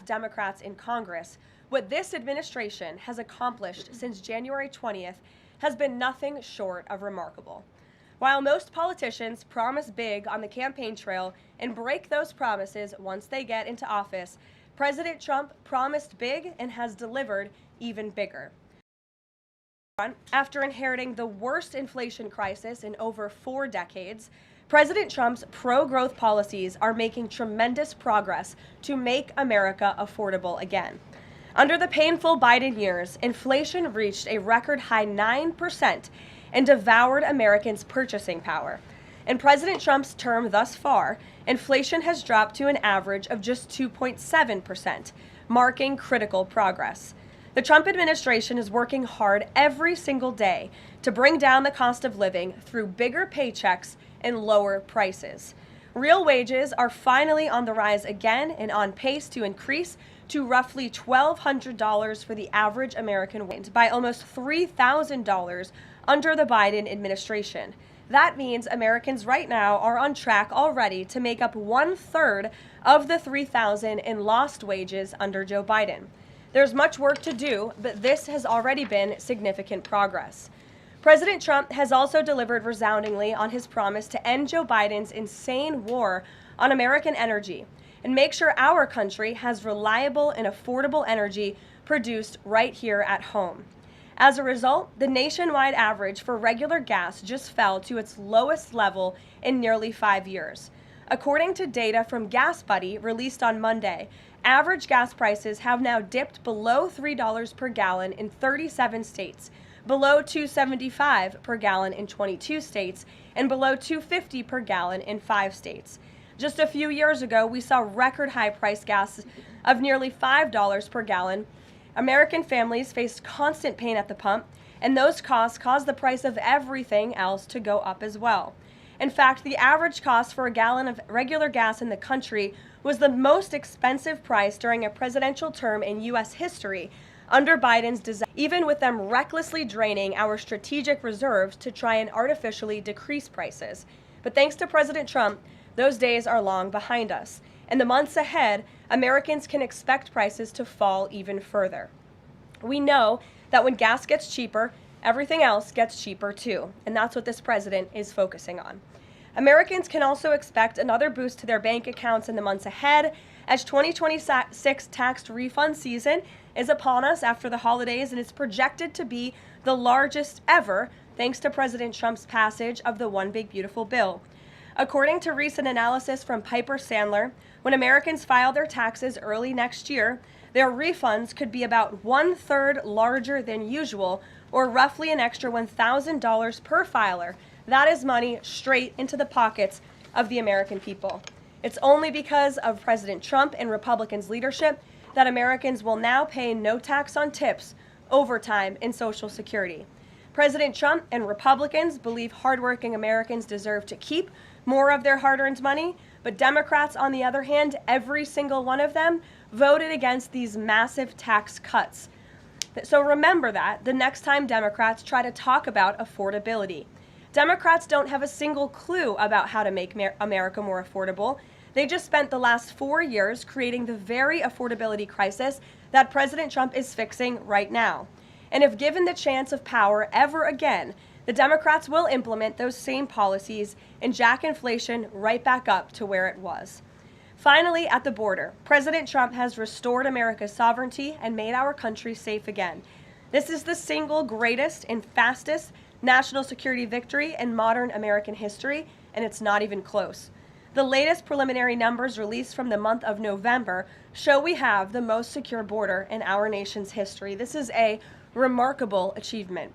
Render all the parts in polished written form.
Democrats in Congress, what this administration has accomplished since January 20th has been nothing short of remarkable. While most politicians promise big on the campaign trail and break those promises once they get into office, President Trump promised big and has delivered even bigger. After inheriting the worst inflation crisis in over 4 decades, President Trump's pro-growth policies are making tremendous progress to make America affordable again. Under the painful Biden years, inflation reached a record high 9% and devoured Americans' purchasing power. In President Trump's term thus far, inflation has dropped to an average of just 2.7%, marking critical progress. The Trump administration is working hard every single day to bring down the cost of living through bigger paychecks and lower prices. Real wages are finally on the rise again and on pace to increase to roughly $1,200 for the average American wage, by almost $3,000 under the Biden administration. That means Americans right now are on track already to make up 1/3 of the $3,000 in lost wages under Joe Biden. There's much work to do, but this has already been significant progress. President Trump has also delivered resoundingly on his promise to end Joe Biden's insane war on American energy and make sure our country has reliable and affordable energy produced right here at home. As a result, the nationwide average for regular gas just fell to its lowest level in nearly 5 years. According to data from GasBuddy released on Monday, average gas prices have now dipped below $3 per gallon in 37 states, below $2.75 per gallon in 22 states, and below $2.50 per gallon in 5 states. Just a few years ago, we saw record high price gas of nearly $5 per gallon. American families faced constant pain at the pump, and those costs caused the price of everything else to go up as well. In fact, the average cost for a gallon of regular gas in the country was the most expensive price during a presidential term in U.S. history under Biden's disaster, even with them recklessly draining our strategic reserves to try and artificially decrease prices. But thanks to President Trump, those days are long behind us. In the months ahead, Americans can expect prices to fall even further. We know that when gas gets cheaper, everything else gets cheaper too, and that's what this president is focusing on. Americans can also expect another boost to their bank accounts in the months ahead, as 2026 tax refund season is upon us after the holidays and is projected to be the largest ever thanks to President Trump's passage of the One Big Beautiful Bill. According to recent analysis from Piper Sandler, when Americans file their taxes early next year, their refunds could be about 1/3 larger than usual, or roughly an extra $1,000 per filer. That is money straight into the pockets of the American people. It's only because of President Trump and Republicans' leadership that Americans will now pay no tax on tips, overtime, and Social Security. President Trump and Republicans believe hardworking Americans deserve to keep more of their hard-earned money, but Democrats, on the other hand, every single one of them, voted against these massive tax cuts. So remember that the next time Democrats try to talk about affordability. Democrats don't have a single clue about how to make America more affordable. They just spent the last 4 years creating the very affordability crisis that President Trump is fixing right now. And if given the chance of power ever again, the Democrats will implement those same policies and jack inflation right back up to where it was. Finally, at the border, President Trump has restored America's sovereignty and made our country safe again. This is the single greatest and fastest national security victory in modern American history, and it's not even close. The latest preliminary numbers released from the month of November show we have the most secure border in our nation's history. This is a remarkable achievement.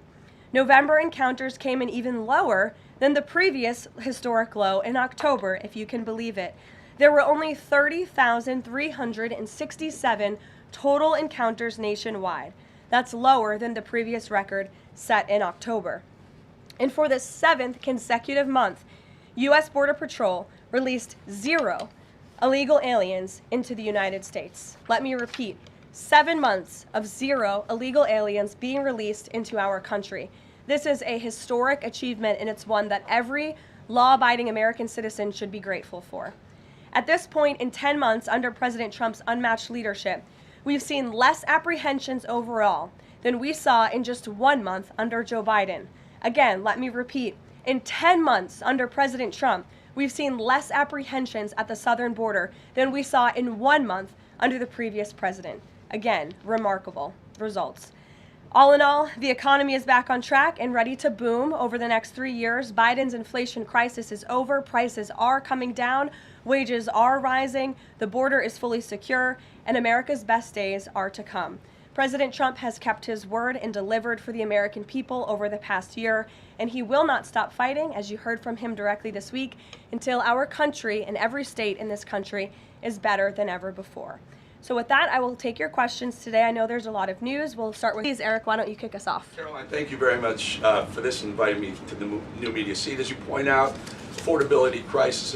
November encounters came in even lower than the previous historic low in October, if you can believe it. There were only 30,367 total encounters nationwide. That's lower than the previous record set in October. And for the 7th consecutive month, U.S. Border Patrol released 0 illegal aliens into the United States. Let me repeat, 7 months of 0 illegal aliens being released into our country. This is a historic achievement, and it's one that every law-abiding American citizen should be grateful for. At this point, in 10 months under President Trump's unmatched leadership, we've seen less apprehensions overall than we saw in just 1 month under Joe Biden. Again, let me repeat, in 10 months under President Trump, we've seen less apprehensions at the southern border than we saw in 1 month under the previous president. Again, remarkable results. All in all, the economy is back on track and ready to boom over the next 3 years. Biden's inflation crisis is over. Prices are coming down. Wages are rising. The border is fully secure, and America's best days are to come. President Trump has kept his word and delivered for the American people over the past year, and he will not stop fighting, as you heard from him directly this week, until our country and every state in this country is better than ever before. So with that, I will take your questions today. I know there's a lot of news. We'll start with these. Eric, why don't you kick us off? Karoline, thank you very much for this and inviting me to the new media seat. As you point out, affordability crisis,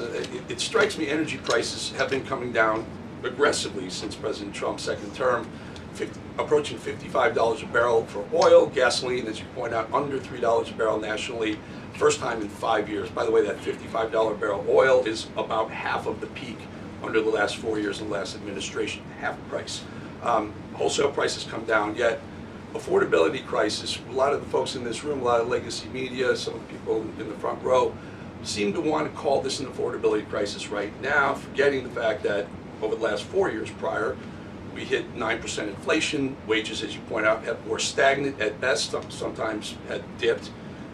it strikes me energy prices have been coming down aggressively since President Trump's second term, approaching $55 a barrel for oil, gasoline, as you point out, under $3 a barrel nationally, first time in 5 years. By the way, that $55 a barrel oil is about half of the peak under the last 4 years of the last administration, half the price. Wholesale prices come down, yet affordability crisis, a lot of the folks in this room, a lot of legacy media, some of the people in the front row, seem to want to call this an affordability crisis right now, forgetting the fact that over the last 4 years prior, we hit 9% inflation, wages, as you point out, were stagnant at best, sometimes had dipped.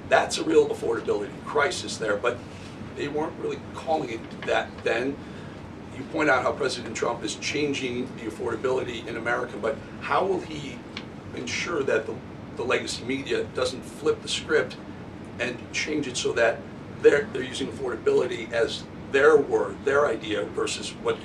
That's a real affordability crisis there, but they weren't really calling it that then. You point out how President Trump is changing the affordability in America, but how will he ensure that the legacy media doesn't flip the script and change it so that they're using affordability as their word, their idea, versus what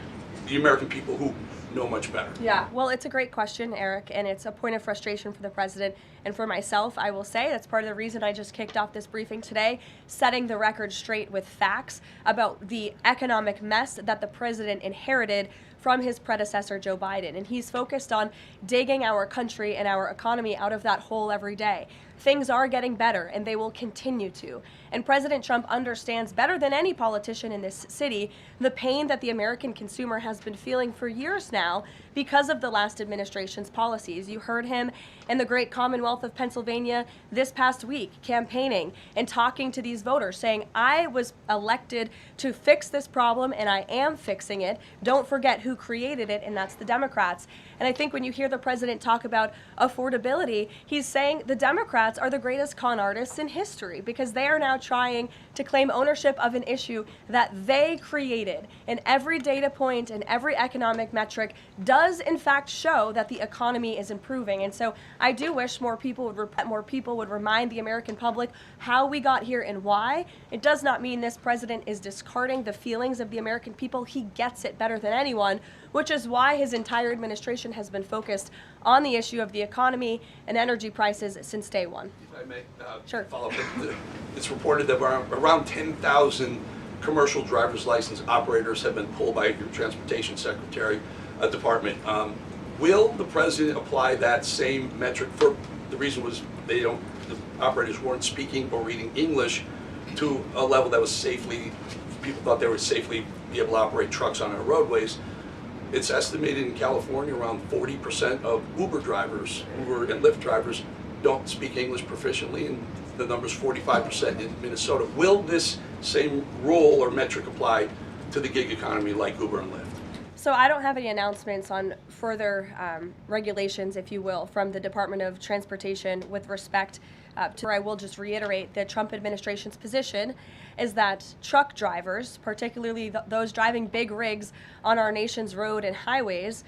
the American people who know much better? Yeah, well, it's a great question, Eric, and it's a point of frustration for the president and for myself. I will say that's part of the reason I just kicked off this briefing today, setting the record straight with facts about the economic mess that the president inherited from his predecessor, Joe Biden. And he's focused on digging our country and our economy out of that hole every day. Things are getting better, and they will continue to. And President Trump understands better than any politician in this city the pain that the American consumer has been feeling for years now because of the last administration's policies. You heard him in the great Commonwealth of Pennsylvania this past week campaigning and talking to these voters, saying, I was elected to fix this problem, and I am fixing it. Don't forget who created it, and that's the Democrats. And I think when you hear the president talk about affordability, he's saying the Democrats are the greatest con artists in history because they are now trying to claim ownership of an issue that they created. And every data point and every economic metric does in fact show that the economy is improving. And so I do wish more people would remind the American public how we got here and why. It does not mean this president is discarding the feelings of the American people. He gets it better than anyone, which is why his entire administration has been focused on the issue of the economy and energy prices since day one. If I may Sure. follow up, it's reported that around 10,000 commercial driver's license operators have been pulled by your transportation secretary department. Will the president apply that same metric? For the reason was the operators weren't speaking or reading English to a level that was safely, people thought they would safely be able to operate trucks on our roadways. It's estimated in California around 40% of Uber drivers, Uber and Lyft drivers, don't speak English proficiently, and the number's 45% in Minnesota. Will this same rule or metric apply to the gig economy like Uber and Lyft? So I don't have any announcements on further regulations, if you will, from the Department of Transportation with respect to. I will just reiterate the Trump administration's position is that truck drivers, particularly those driving big rigs on our nation's road and highways,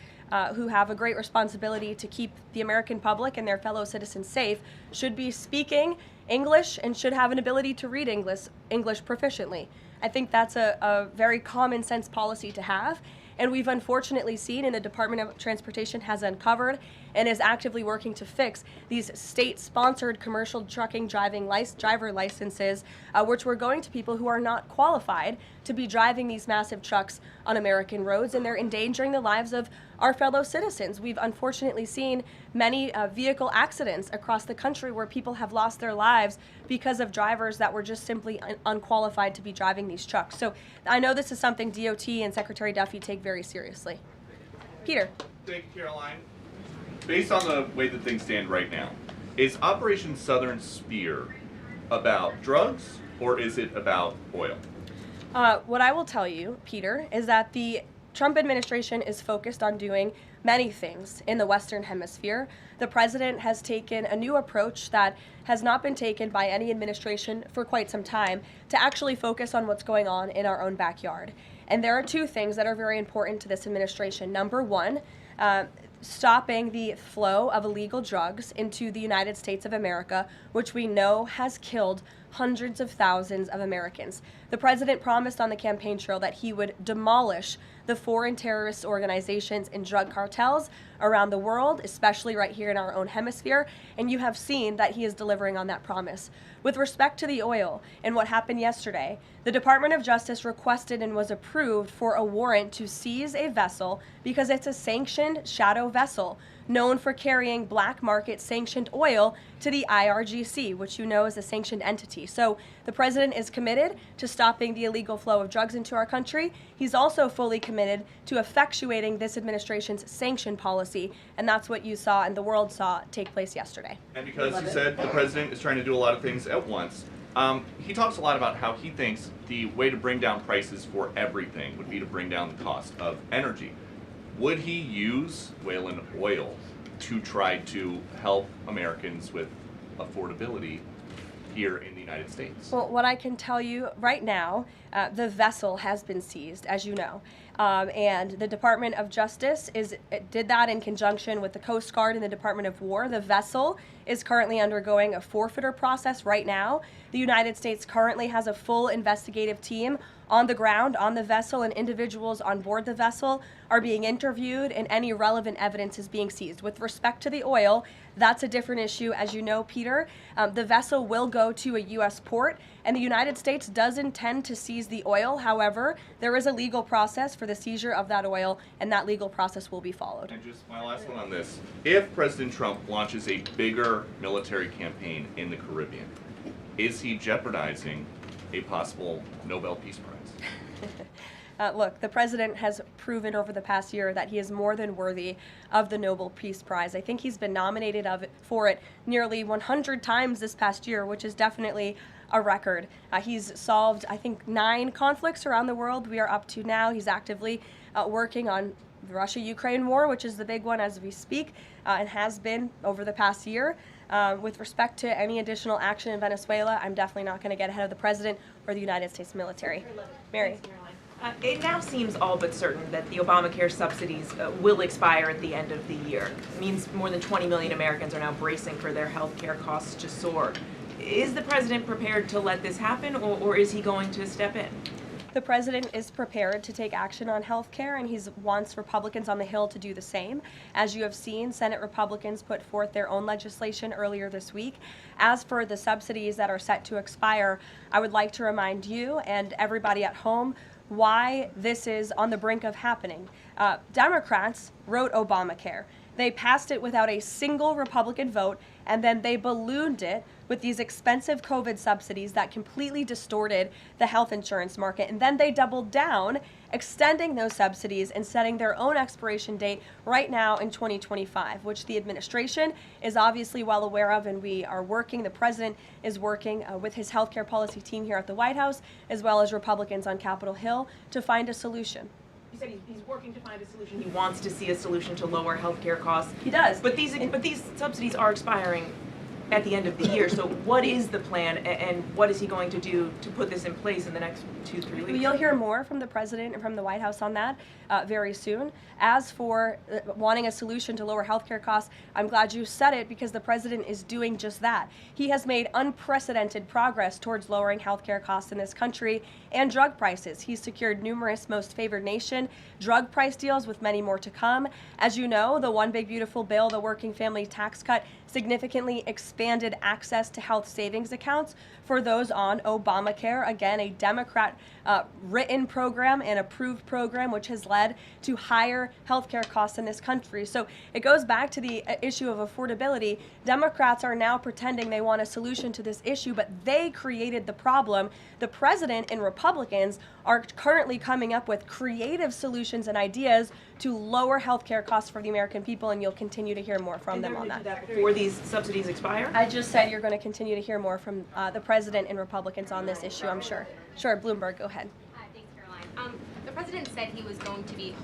who have a great responsibility to keep the American public and their fellow citizens safe, should be speaking English and should have an ability to read English proficiently. I think that's a very common sense policy to have. And we've unfortunately seen, and the Department of Transportation has uncovered and is actively working to fix these state-sponsored commercial trucking driver licenses, which were going to people who are not qualified to be driving these massive trucks on American roads, and they're endangering the lives of our fellow citizens. We've unfortunately seen many vehicle accidents across the country where people have lost their lives because of drivers that were just simply unqualified to be driving these trucks. So I know this is something DOT and Secretary Duffy take very seriously. Peter. Thank you, Caroline. Based on the way that things stand right now, is Operation Southern Spear about drugs or is it about oil? What I will tell you, Peter, is that the Trump administration is focused on doing many things in the Western Hemisphere. The president has taken a new approach that has not been taken by any administration for quite some time to actually focus on what's going on in our own backyard. And there are two things that are very important to this administration. Number one, stopping the flow of illegal drugs into the United States of America, which we know has killed hundreds of thousands of Americans. The president promised on the campaign trail that he would demolish the foreign terrorist organizations and drug cartels around the world, especially right here in our own hemisphere, and you have seen that he is delivering on that promise. With respect to the oil and what happened yesterday, the Department of Justice requested and was approved for a warrant to seize a vessel because it's a sanctioned shadow vessel known for carrying black market sanctioned oil to the IRGC, which you know is a sanctioned entity. So the president is committed to stopping the illegal flow of drugs into our country. He's also fully committed to effectuating this administration's sanction policy, and that's what you saw and the world saw take place yesterday. And because you said the president is trying to do a lot of things at once, he talks a lot about how he thinks the way to bring down prices for everything would be to bring down the cost of energy. Would he use whale oil to try to help Americans with affordability here in the United States? Well, what I can tell you right now, the vessel has been seized, as you know. And the Department of Justice did that in conjunction with the Coast Guard and the Department of War. The vessel is currently undergoing a forfeiture process right now. The United States currently has a full investigative team on the ground on the vessel, and individuals on board the vessel are being interviewed and any relevant evidence is being seized. With respect to the oil, that's a different issue. As you know, Peter, the vessel will go to a U.S. port, and the United States does intend to seize the oil. However, there is a legal process for the seizure of that oil, and that legal process will be followed. And just my last one on this. If President Trump launches a bigger military campaign in the Caribbean, is he jeopardizing a possible Nobel Peace Prize? Look, the president has proven over the past year that he is more than worthy of the Nobel Peace Prize. I think he's been nominated for it nearly 100 times this past year, which is definitely a record. He's solved, I think, 9 conflicts around the world we are up to now. He's actively working on the Russia-Ukraine war, which is the big one as we speak, and has been over the past year. With respect to any additional action in Venezuela, I'm definitely not going to get ahead of the president or the United States military. Mary. Thanks, Caroline. It now seems all but certain that the Obamacare subsidies will expire at the end of the year. It means more than 20 million Americans are now bracing for their health care costs to soar. Is the president prepared to let this happen, or is he going to step in? The president is prepared to take action on health care, and he wants Republicans on the Hill to do the same. As you have seen, Senate Republicans put forth their own legislation earlier this week. As for the subsidies that are set to expire, I would like to remind you and everybody at home why this is on the brink of happening. Democrats wrote Obamacare. They passed it without a single Republican vote, and then they ballooned it with these expensive COVID subsidies that completely distorted the health insurance market. And then they doubled down, extending those subsidies and setting their own expiration date right now in 2025, which the administration is obviously well aware of, and we are working. The president is working with his healthcare policy team here at the White House, as well as Republicans on Capitol Hill, to find a solution. You said he's working to find a solution. He wants to see a solution to lower health care costs. He does. But these subsidies are expiring at the end of the year. So what is the plan, and what is he going to do to put this in place in the next 2-3 weeks? You'll hear more from the president and from the White House on that very soon. As for wanting a solution to lower healthcare costs, I'm glad you said it, because the president is doing just that. He has made unprecedented progress towards lowering healthcare costs in this country and drug prices. He's secured numerous most favored nation drug price deals, with many more to come. As you know, the One Big Beautiful Bill, the working family tax cut, significantly expands expanded access to health savings accounts for those on Obamacare. Again, a Democrat written program and approved program, which has led to higher healthcare costs in this country. So it goes back to the issue of affordability. Democrats are now pretending they want a solution to this issue, but they created the problem. The president and Republicans are currently coming up with creative solutions and ideas to lower healthcare costs for the American people, and you'll continue to hear more from them on that. Before these subsidies expire? I just said you're going to continue to hear more from the president and Republicans on this issue, I'm sure. Sure, Bloomberg, go ahead. Thanks, Caroline. The president said he was going to be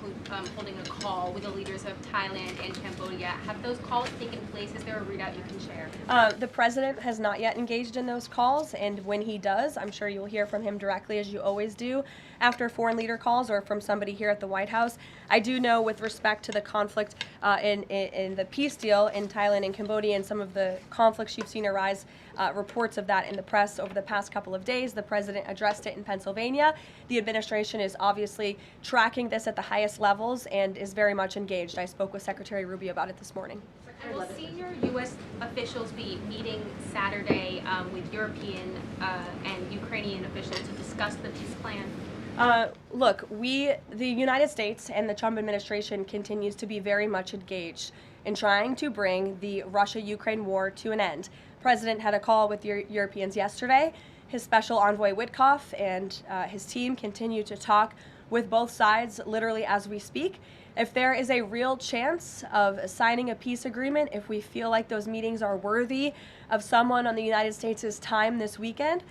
holding a call with the leaders of Thailand and Cambodia. Have those calls taken place? Is there a readout you can share? The president has not yet engaged in those calls, and when he does, I'm sure you'll hear from him directly, as you always do, after foreign leader calls or from somebody here at the White House. I do know, with respect to the conflict in the peace deal in Thailand and Cambodia and some of the conflicts you've seen arise, reports of that in the press over the past couple of days. The president addressed it in Pennsylvania. The administration is obviously tracking this at the highest levels and is very much engaged. I spoke with Secretary Rubio about it this morning. And will senior U.S. officials be meeting Saturday with European and Ukrainian officials to discuss the peace plan? Look, the United States and the Trump administration continues to be very much engaged in trying to bring the Russia-Ukraine war to an end. The president had a call with Europeans yesterday. His special envoy Witkoff and his team continue to talk with both sides literally as we speak. If there is a real chance of signing a peace agreement, if we feel like those meetings are worthy of someone on the United States' time this weekend,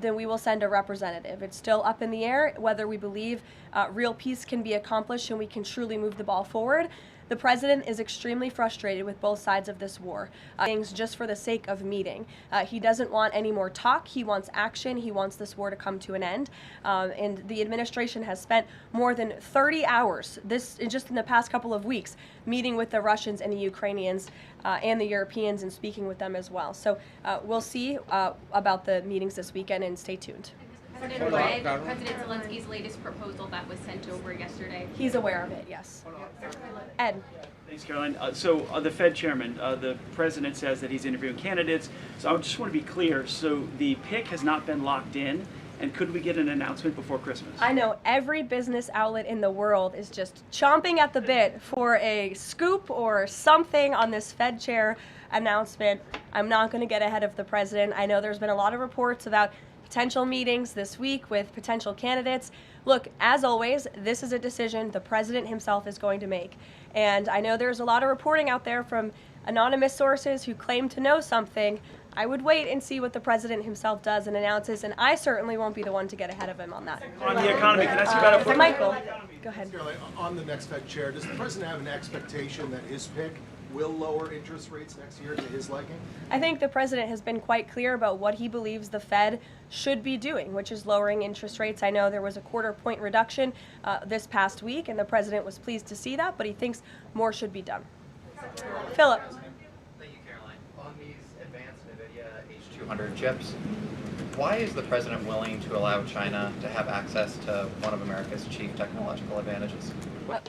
then we will send a representative. It's still up in the air whether we believe real peace can be accomplished and we can truly move the ball forward. The president is extremely frustrated with both sides of this war, things just for the sake of meeting. He doesn't want any more talk. He wants action. He wants this war to come to an end. And the administration has spent more than 30 hours, just in the past couple of weeks, meeting with the Russians and the Ukrainians and the Europeans and speaking with them as well. So we'll see about the meetings this weekend, and stay tuned. President read President Zelensky's latest proposal that was sent over yesterday. He's aware of it, yes. Ed. Thanks, Caroline. So the Fed chairman, the president says that he's interviewing candidates. So I just want to be clear. So the pick has not been locked in, and could we get an announcement before Christmas? I know every business outlet in the world is just chomping at the bit for a scoop or something on this Fed chair announcement. I'm not going to get ahead of the president. I know there's been a lot of reports about potential meetings this week with potential candidates. Look, as always, this is a decision the president himself is going to make. And I know there's a lot of reporting out there from anonymous sources who claim to know something. I would wait and see what the president himself does and announces, and I certainly won't be the one to get ahead of him on that. On the economy, can I ask you about it? Michael, go ahead. On the next Fed chair, does the president have an expectation that his pick will lower interest rates next year to his liking? I think the president has been quite clear about what he believes the Fed should be doing, which is lowering interest rates. I know there was a quarter-point reduction this past week, and the president was pleased to see that, but he thinks more should be done. Philip. Thank you, Caroline. On these advanced NVIDIA H200 chips, why is the president willing to allow China to have access to one of America's chief technological advantages?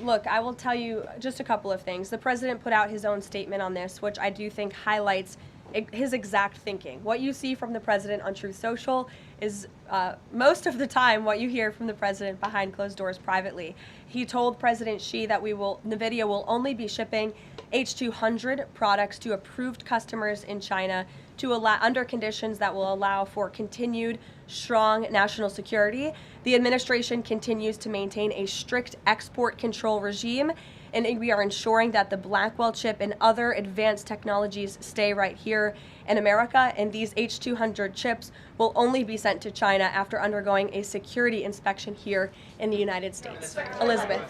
Look, I will tell you just a couple of things. The president put out his own statement on this, which I do think highlights his exact thinking. What you see from the president on Truth Social is most of the time what you hear from the president behind closed doors privately. He told President Xi that NVIDIA will only be shipping H200 products to approved customers in China under conditions that will allow for continued strong national security. The administration continues to maintain a strict export control regime, and we are ensuring that the Blackwell chip and other advanced technologies stay right here in America, and these H200 chips will only be sent to China after undergoing a security inspection here in the United States. Elizabeth.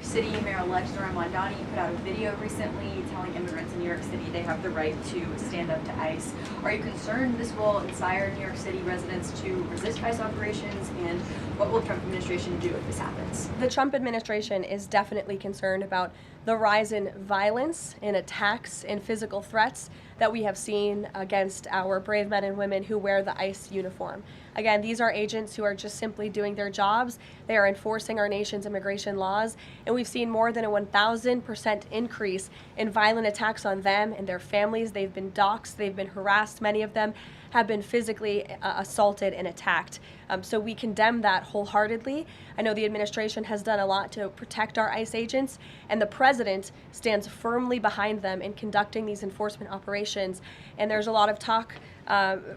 City Mayor-elect Zohran Mamdani put out a video recently telling immigrants in New York City they have the right to stand up to ICE. Are you concerned this will inspire New York City residents to resist ICE operations, and what will the Trump administration do if this happens? The Trump administration is definitely concerned about the rise in violence, in attacks, in physical threats that we have seen against our brave men and women who wear the ICE uniform. Again, these are agents who are just simply doing their jobs. They are enforcing our nation's immigration laws, and we've seen more than a 1,000% increase in violent attacks on them and their families. They've been doxxed, they've been harassed, many of them have been physically assaulted and attacked. So we condemn that wholeheartedly. I know the administration has done a lot to protect our ICE agents, and the president stands firmly behind them in conducting these enforcement operations. And there's a lot of talk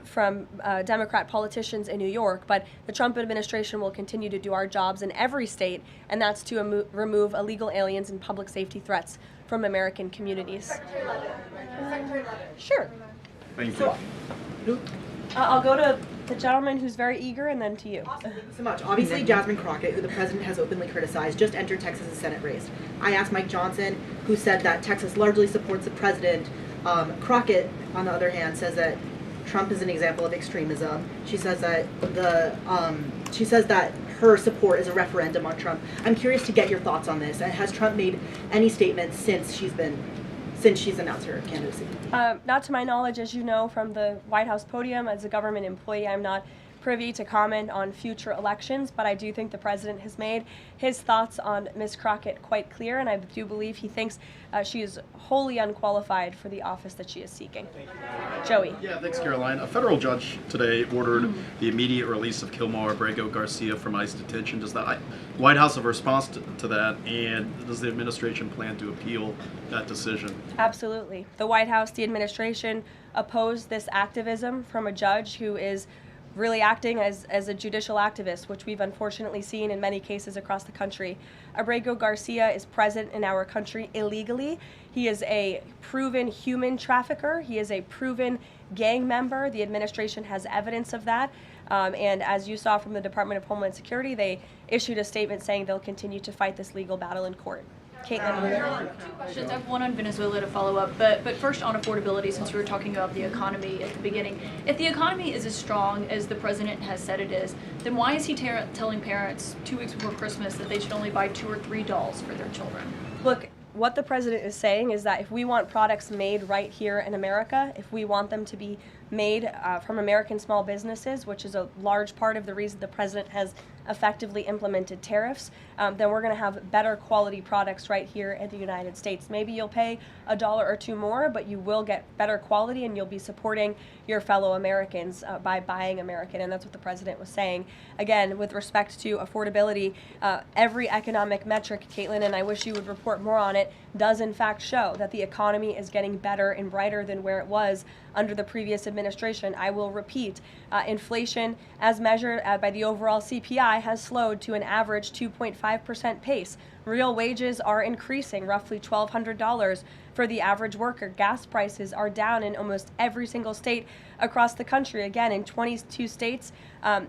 from Democrat politicians in New York, but the Trump administration will continue to do our jobs in every state, and that's to remove illegal aliens and public safety threats from American communities. Secretary Leavitt. Sure. Thank you. I'll go to the gentleman who's very eager, and then to you. Thank you so much. Obviously, Jasmine Crockett, who the president has openly criticized, just entered Texas' Senate race. I asked Mike Johnson, who said that Texas largely supports the president. Crockett, on the other hand, says that Trump is an example of extremism. She says that her support is a referendum on Trump. I'm curious to get your thoughts on this. And has Trump made any statements since she's announced her candidacy? Not to my knowledge, as you know from the White House podium. As a government employee, I'm not privy to comment on future elections, but I do think the president has made his thoughts on Ms. Crockett quite clear, and I do believe he thinks she is wholly unqualified for the office that she is seeking. Joey. Yeah, thanks, Caroline. A federal judge today ordered the immediate release of Kilmar Abrego Garcia from ICE detention. Does the White House have a response to that, and does the administration plan to appeal that decision? Absolutely. The White House, the administration, opposed this activism from a judge who is really acting as a judicial activist, which we've unfortunately seen in many cases across the country. Abrego Garcia is present in our country illegally. He is a proven human trafficker. He is a proven gang member. The administration has evidence of that. And as you saw from the Department of Homeland Security, they issued a statement saying they'll continue to fight this legal battle in court. Caitlin. Two questions. I have one on Venezuela to follow up, but first on affordability, since we were talking about the economy at the beginning. If the economy is as strong as the president has said it is, then why is he telling parents 2 weeks before Christmas that they should only buy 2 or 3 dolls for their children? Look, what the president is saying is that if we want products made right here in America, if we want them to be made from American small businesses, which is a large part of the reason the president has effectively implemented tariffs, then we're going to have better quality products right here in the United States. Maybe you'll pay $1 or $2 more, but you will get better quality and you'll be supporting your fellow Americans by buying American, and that's what the president was saying. Again, with respect to affordability, every economic metric, Caitlin, and I wish you would report more on it, does in fact show that the economy is getting better and brighter than where it was under the previous administration. I will repeat, inflation as measured by the overall CPI has slowed to an average 2.5% pace. Real wages are increasing, roughly $1,200 for the average worker. Gas prices are down in almost every single state across the country. Again, in 22 states,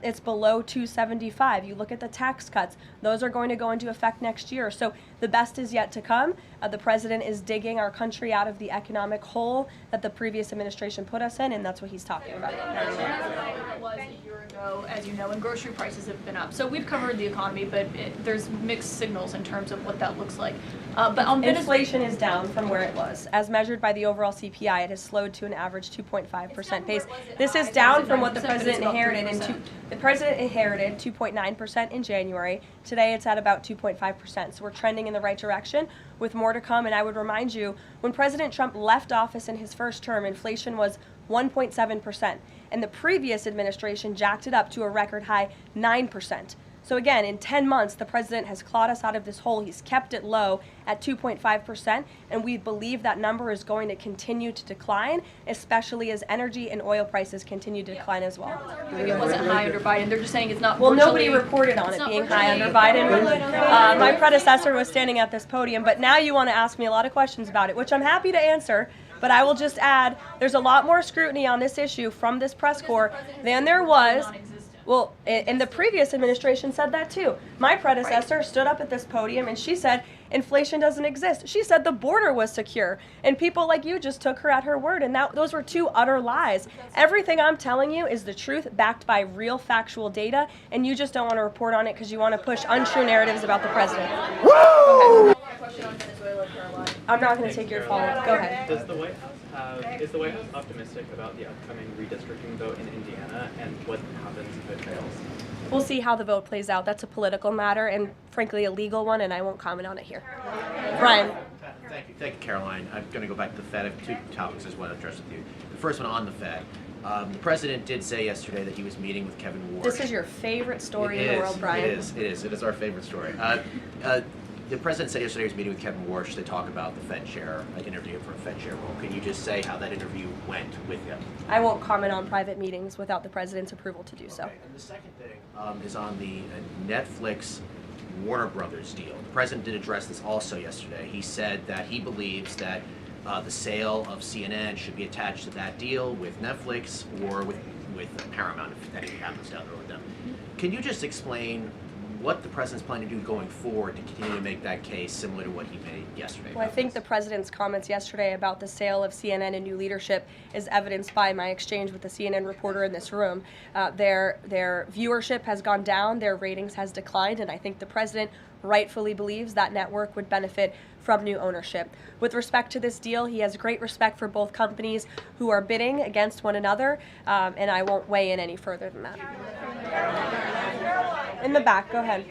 it's below $2.75. You look at the tax cuts, those are going to go into effect next year. So the best is yet to come. The president is digging our country out of the economic hole that the previous administration put us in, and that's what he's talking about. It was a year ago, as you know, and grocery prices have been up. So we've covered the economy, but there's mixed signals in terms of what that looks like. But on inflation is down from where it was. As measured by the overall CPI, it has slowed to an average 2.5% pace. This is down from what the president inherited. The president inherited 2.9% in January. Today it's at about 2.5%. So we're trending in the right direction with more to come. And I would remind you, when President Trump left office in his first term, inflation was 1.7%. And the previous administration jacked it up to a record high 9%. So again, in 10 months, the president has clawed us out of this hole. He's kept it low at 2.5%, and we believe that number is going to continue to decline, especially as energy and oil prices continue to decline as well. It wasn't high under Biden. They're just saying it's not. Well, nobody reported on it being high under Biden. My predecessor was standing at this podium, but now you want to ask me a lot of questions about it, which I'm happy to answer. But I will just add, there's a lot more scrutiny on this issue from this press corps than there was. Well, and the previous administration said that too. My predecessor stood up at this podium and she said, inflation doesn't exist. She said the border was secure, and people like you just took her at her word, and those were two utter lies. Everything I'm telling you is the truth, backed by real factual data, and you just don't want to report on it because you want to push untrue narratives about the president. Woo! I'm not going to take your follow-up. Go ahead. Is the White House optimistic about the upcoming redistricting vote in Indiana, and what happens if it fails? We'll see how the vote plays out. That's a political matter and, frankly, a legal one, and I won't comment on it here. Brian. Thank you, Caroline. I'm going to go back to the Fed. I have two topics I just want to address with you. The first one on the Fed. The president did say yesterday that he was meeting with Kevin Warsh. This is your favorite story in the world, Brian. It is our favorite story. The president said yesterday he was meeting with Kevin Warsh to talk about the Fed chair, interview for a Fed chair role. Can you just say how that interview went with him? I won't comment on private meetings without the president's approval to do so. And the second thing is on the Netflix Warner Brothers deal. The president did address this also yesterday. He said that he believes that the sale of CNN should be attached to that deal with Netflix or with Paramount if anything happens down the road with them. Can you just explain what the president's planning to do going forward to continue to make that case similar to what he made yesterday? Well, I think the president's comments yesterday about the sale of CNN and new leadership is evidenced by my exchange with the CNN reporter in this room. Their viewership has gone down, their ratings has declined, and I think the president rightfully believes that network would benefit from new ownership. With respect to this deal, he has great respect for both companies who are bidding against one another, and I won't weigh in any further than that. In the back, go ahead.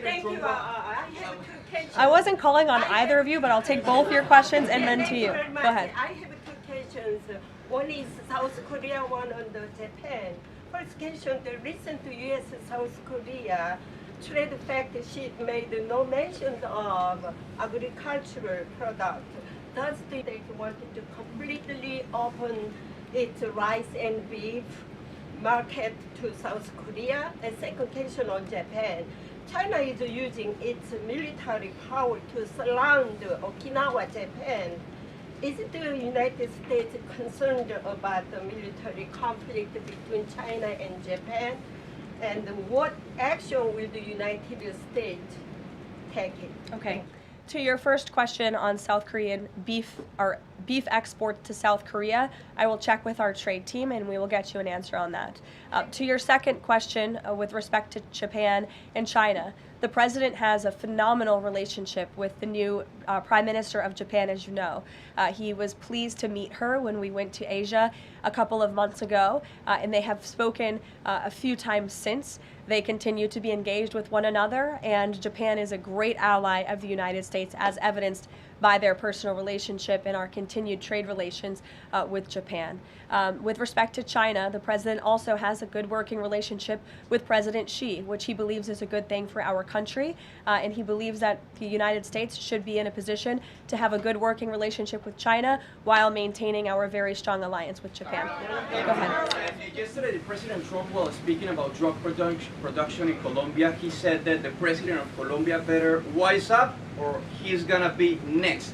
Thank you. I wasn't calling on either of you, but I'll take both your questions and then to you. Go ahead. I have two questions. One is South Korea, one on the Japan. First question, the recent U.S.-South Korea trade fact sheet made no mention of agricultural product. Does the state want to completely open its rice and beef market to South Korea? And second question on Japan. China is using its military power to surround Okinawa, Japan. Is the United States concerned about the military conflict between China and Japan? And what action will the United States take? Okay. To your first question on South Korean beef export to South Korea, I will check with our trade team and we will get you an answer on that. To your second question with respect to Japan and China, the president has a phenomenal relationship with the new Prime Minister of Japan, as you know. He was pleased to meet her when we went to Asia a couple of months ago, and they have spoken a few times since. They continue to be engaged with one another, and Japan is a great ally of the United States, as evidenced by their personal relationship and our continued trade relations with Japan. With respect to China, the president also has a good working relationship with President Xi, which he believes is a good thing for our country, and he believes that the United States should be in a position to have a good working relationship with China while maintaining our very strong alliance with Japan. Go ahead. Yesterday, President Trump was speaking about drug production in Colombia. He said that the president of Colombia better wise up or he's gonna be next.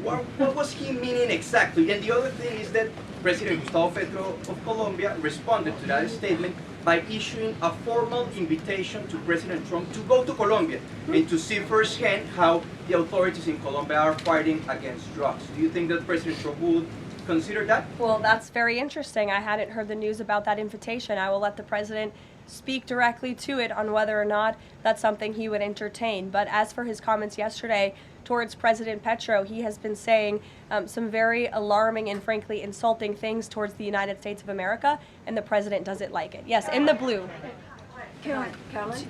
What was he meaning exactly? And the other thing is that President Gustavo Petro of Colombia responded to that statement by issuing a formal invitation to President Trump to go to Colombia and to see firsthand how the authorities in Colombia are fighting against drugs. Do you think that President Trump would consider that? Well, that's very interesting. I hadn't heard the news about that invitation. I will let the president speak directly to it on whether or not that's something he would entertain. But as for his comments yesterday towards President Petro, he has been saying some very alarming and frankly insulting things towards the United States of America, and the president doesn't like it. Yes, in the blue. Caroline?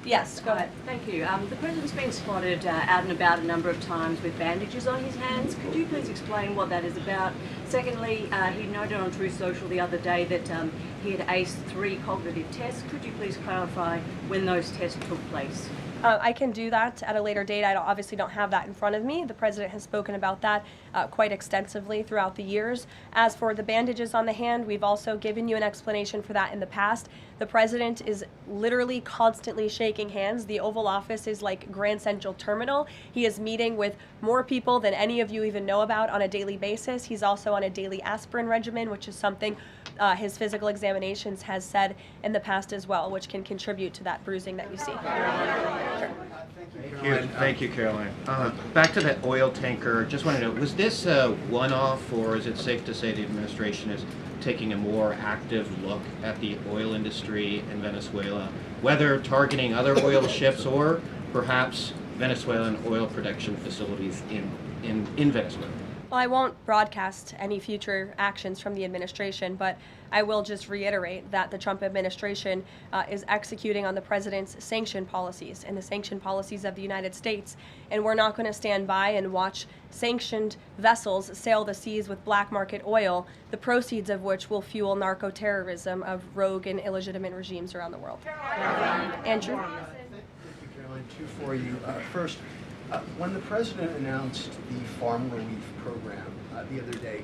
Yes, go ahead. Thank you. The president's been spotted out and about a number of times with bandages on his hands. Could you please explain what that is about? Secondly, he noted on Truth Social the other day that he had aced 3 cognitive tests. Could you please clarify when those tests took place? I can do that at a later date. I obviously don't have that in front of me. The president has spoken about that quite extensively throughout the years. As for the bandages on the hand, we've also given you an explanation for that in the past. The president is literally constantly shaking hands. The Oval Office is like Grand Central Terminal. He is meeting with more people than any of you even know about on a daily basis. He's also on a daily aspirin regimen, which is something his physical examinations has said in the past as well, which can contribute to that bruising that you see. Thank you, Caroline. Back to that oil tanker, just want to know, was this a one-off, or is it safe to say the administration is taking a more active look at the oil industry in Venezuela, whether targeting other oil ships or perhaps Venezuelan oil production facilities in Venezuela? Well, I won't broadcast any future actions from the administration, but I will just reiterate that the Trump administration is executing on the president's sanction policies and the sanction policies of the United States, and we're not going to stand by and watch sanctioned vessels sail the seas with black market oil, the proceeds of which will fuel narco-terrorism of rogue and illegitimate regimes around the world. Andrew? Thank you, Caroline. Two for you. First, when the president announced the farm relief program the other day,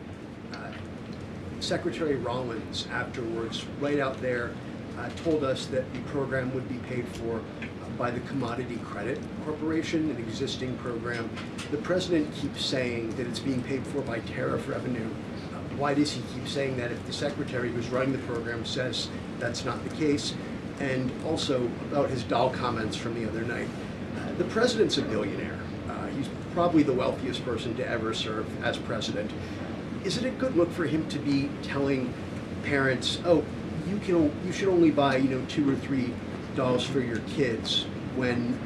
Secretary Rollins afterwards, right out there, told us that the program would be paid for by the Commodity Credit Corporation, an existing program. The president keeps saying that it's being paid for by tariff revenue. Why does he keep saying that if the secretary who's running the program says that's not the case? And also about his doll comments from the other night. The president's a billionaire. He's probably the wealthiest person to ever serve as president. Is it a good look for him to be telling parents, oh, you should only buy, 2 or 3 dolls for your kids, when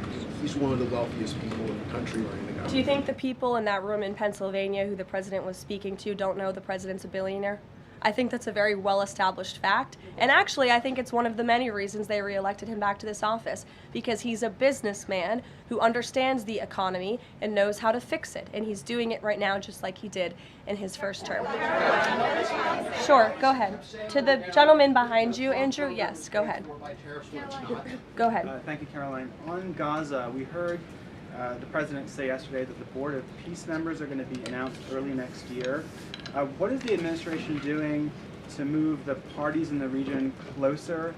he's one of the wealthiest people in the country running the government? Do you think the people in that room in Pennsylvania who the president was speaking to don't know the president's a billionaire? I think that's a very well-established fact. And actually, I think it's one of the many reasons they reelected him back to this office, because he's a businessman who understands the economy and knows how to fix it. And he's doing it right now just like he did in his first term. Sure, go ahead. To the gentleman behind you, Andrew, yes, go ahead. Go ahead. Thank you, Caroline. On Gaza, we heard the president say yesterday that the Board of Peace members are going to be announced early next year. What is the administration doing to move the parties in the region closer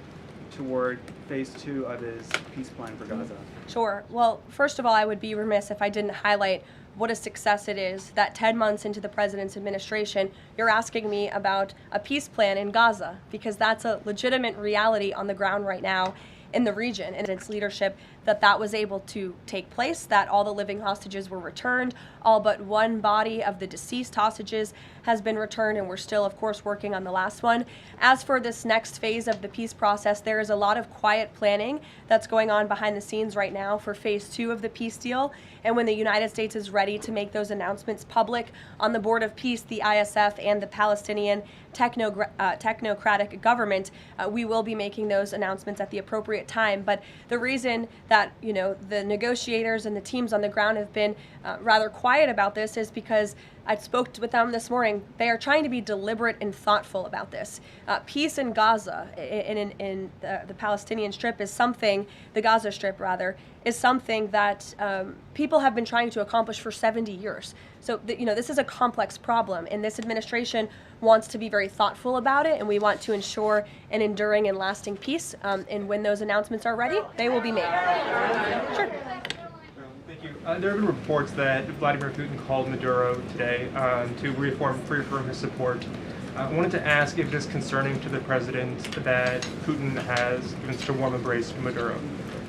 toward phase 2 of his peace plan for Gaza? Sure. Well, first of all, I would be remiss if I didn't highlight what a success it is that 10 months into the president's administration, you're asking me about a peace plan in Gaza, because that's a legitimate reality on the ground right now in the region, and its leadership, that was able to take place, that all the living hostages were returned, all but one body of the deceased hostages has been returned, and we're still, of course, working on the last one. As for this next phase of the peace process, there is a lot of quiet planning that's going on behind the scenes right now for phase 2 of the peace deal, and when the United States is ready to make those announcements public on the Board of Peace, the ISF, and the Palestinian technocratic government, we will be making those announcements at the appropriate time. But the reason that the negotiators and the teams on the ground have been rather quiet about this is because I spoke with them this morning. They are trying to be deliberate and thoughtful about this. Peace in Gaza, in the Palestinian Strip, is something, the Gaza Strip rather, is something that people have been trying to accomplish for 70 years. So, this is a complex problem, and this administration wants to be very thoughtful about it, and we want to ensure an enduring and lasting peace. And when those announcements are ready, they will be made. Sure. Thank you. There have been reports that Vladimir Putin called Maduro today to reaffirm his support. I wanted to ask if it is concerning to the president that Putin has given such a warm embrace to Maduro.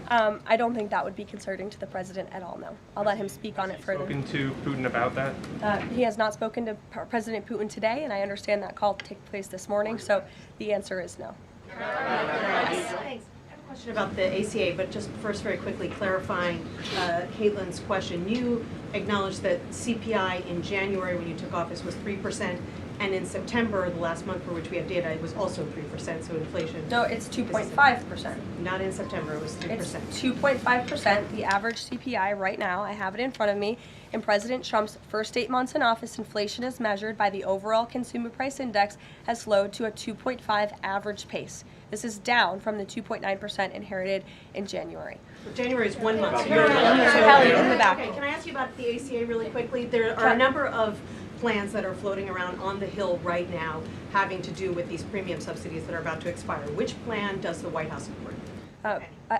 I don't think that would be concerning to the president at all, no. I'll let him speak on it further. Spoken to Putin about that? He has not spoken to President Putin today, and I understand that call took place this morning, so the answer is no. Thanks. I have a question about the ACA, but just first very quickly clarifying Caitlin's question. You acknowledged that CPI in January when you took office was 3%, and in September, the last month for which we have data, it was also 3%, so inflation. No, it's 2.5%. Not in September, it was 3%. It's 2.5%, the average CPI right now. I have it in front of me. In President Trump's first 8 months in office, inflation as measured by the overall consumer price index has slowed to a 2.5 average pace. This is down from the 2.9% inherited in January. January is 1 month. Kelly, in the back. Okay, can I ask you about the ACA really quickly? There are a number of plans that are floating around on the Hill right now having to do with these premium subsidies that are about to expire. Which plan does the White House support?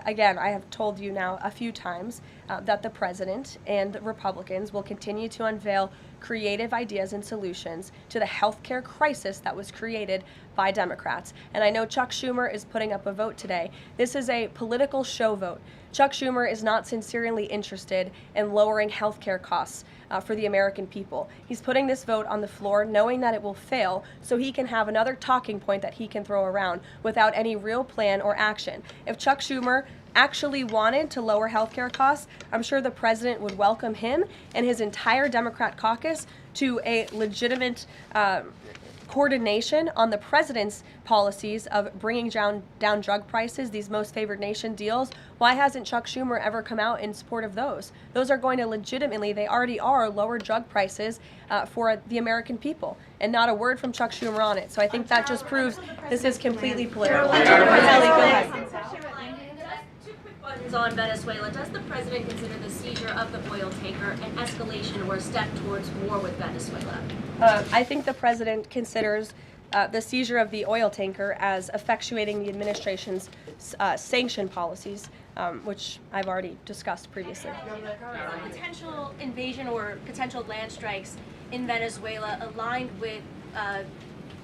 Again, I have told you now a few times that the president and the Republicans will continue to unveil creative ideas and solutions to the healthcare crisis that was created by Democrats. And I know Chuck Schumer is putting up a vote today. This is a political show vote. Chuck Schumer is not sincerely interested in lowering healthcare costs for the American people. He's putting this vote on the floor knowing that it will fail so he can have another talking point that he can throw around without any real plan or action. If Chuck Schumer actually wanted to lower healthcare costs, I'm sure the president would welcome him and his entire Democrat caucus to a legitimate coordination on the president's policies of bringing down drug prices, these most favored nation deals. Why hasn't Chuck Schumer ever come out in support of those? Those are going to legitimately, they already are, lower drug prices for the American people. And not a word from Chuck Schumer on it. So I think that just proves this is completely political. Kelly, go ahead. On Venezuela, does the president consider the seizure of the oil tanker an escalation or a step towards war with Venezuela? I think the president considers the seizure of the oil tanker as effectuating the administration's sanction policies, which I've already discussed previously. Potential invasion or potential land strikes in Venezuela aligned with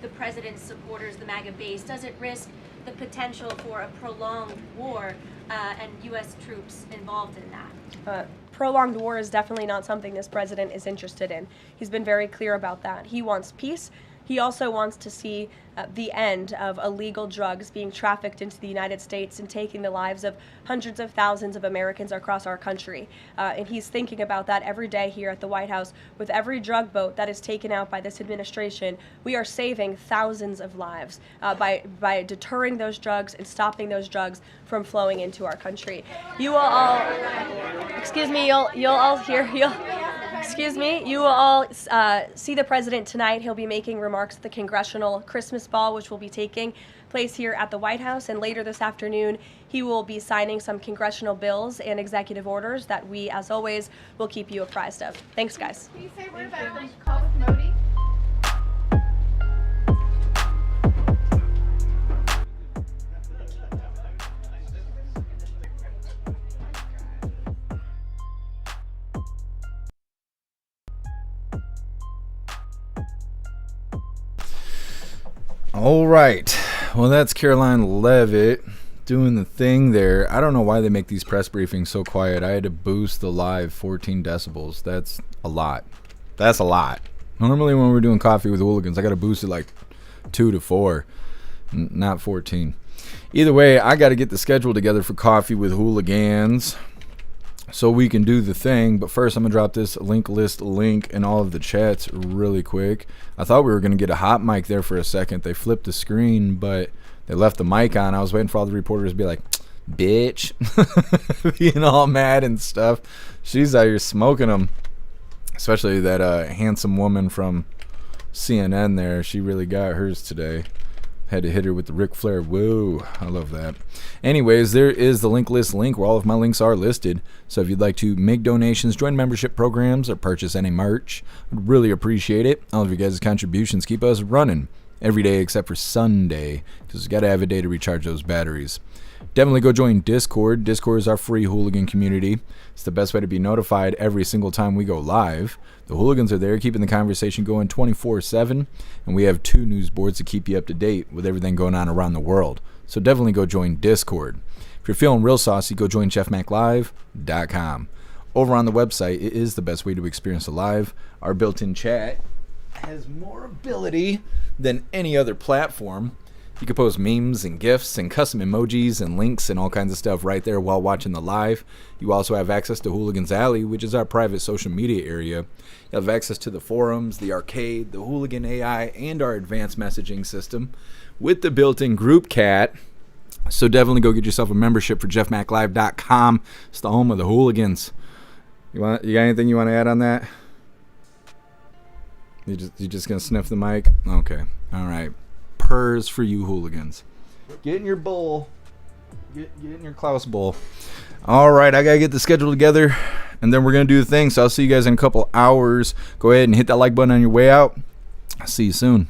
the president's supporters, the MAGA base, does it risk the potential for a prolonged war and U.S. troops involved in that? Prolonged war is definitely not something this president is interested in. He's been very clear about that. He wants peace. He also wants to see the end of illegal drugs being trafficked into the United States and taking the lives of hundreds of thousands of Americans across our country. And he's thinking about that every day here at the White House. With every drug boat that is taken out by this administration, we are saving thousands of lives by deterring those drugs and stopping those drugs from flowing into our country. You will all, excuse me, you'll all hear, excuse me, you will all see the president tonight. He'll be making remarks at the Congressional Christmas Ball, which will be taking place here at the White House. And later this afternoon, he will be signing some congressional bills and executive orders that we, as always, will keep you apprised of. Thanks, guys. Can you say a word about the call with Modi? All right. Well, that's Karoline Leavitt doing the thing there. I don't know why they make these press briefings so quiet. I had to boost the live 14 decibels. That's a lot. That's a lot. Normally when we're doing Coffee with Hooligans, I got to boost it like 2 to 4, not 14. Either way, I got to get the schedule together for Coffee with Hooligans so we can do the thing. But first, I'm going to drop this link list link in all of the chats really quick. I thought we were going to get a hot mic there for a second. They flipped the screen, but they left the mic on. I was waiting for all the reporters to be like, bitch, being all mad and stuff. She's out here smoking them, especially that handsome woman from CNN there. She really got hers today. Had to hit her with the Ric Flair. Whoa, I love that. Anyways, there is the link list link where all of my links are listed. So if you'd like to make donations, join membership programs, or purchase any merch, I'd really appreciate it. All of you guys' contributions keep us running every day except for Sunday, because we got to have a day to recharge those batteries. Definitely go join Discord. Discord is our free hooligan community. It's the best way to be notified every single time we go live. The hooligans are there keeping the conversation going 24/7, and we have 2 news boards to keep you up to date with everything going on around the world. So definitely go join Discord. If you're feeling real saucy, go join jeffmaclive.com. Over on the website, it is the best way to experience a live. Our built-in chat has more ability than any other platform. You can post memes and GIFs and custom emojis and links and all kinds of stuff right there while watching the live. You also have access to Hooligans Alley, which is our private social media area. You have access to the forums, the arcade, the Hooligan AI, and our advanced messaging system with the built-in group chat. So definitely go get yourself a membership for jeffmaclive.com. It's the home of the hooligans. You got anything you want to add on that? You just gonna sniff the mic? Okay. All right. Purrs for you hooligans. Get in your bowl. Get in your Klaus bowl. All right, I gotta get the schedule together and then we're going to do the thing. So I'll see you guys in a couple hours. Go ahead and hit that like button on your way out. I'll see you soon.